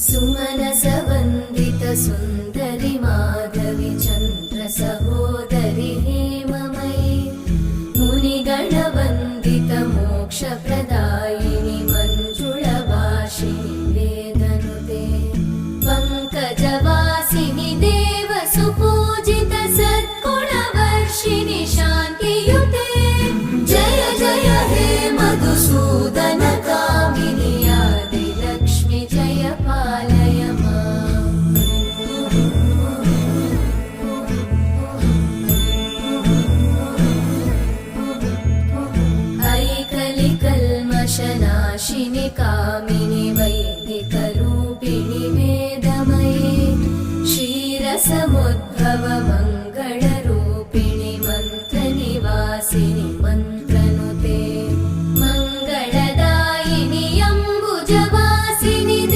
सुमनसवन्दित सुन्दरि माधवि चन्द्र सहोदरि हेममयि मुनिगणवन्दित मोक्षप्रदायिनि मञ्जुळभाषिणि वेदनुते पङ्कजवासिनि देवसुपूजित सद्गुणवर्षिणि शान्तियुते जय जय हे मधुसूदन कामिनि आदिलक्ष्मि जय पालय माम्। ऐकलिकल्मषनाशिनि कामिनि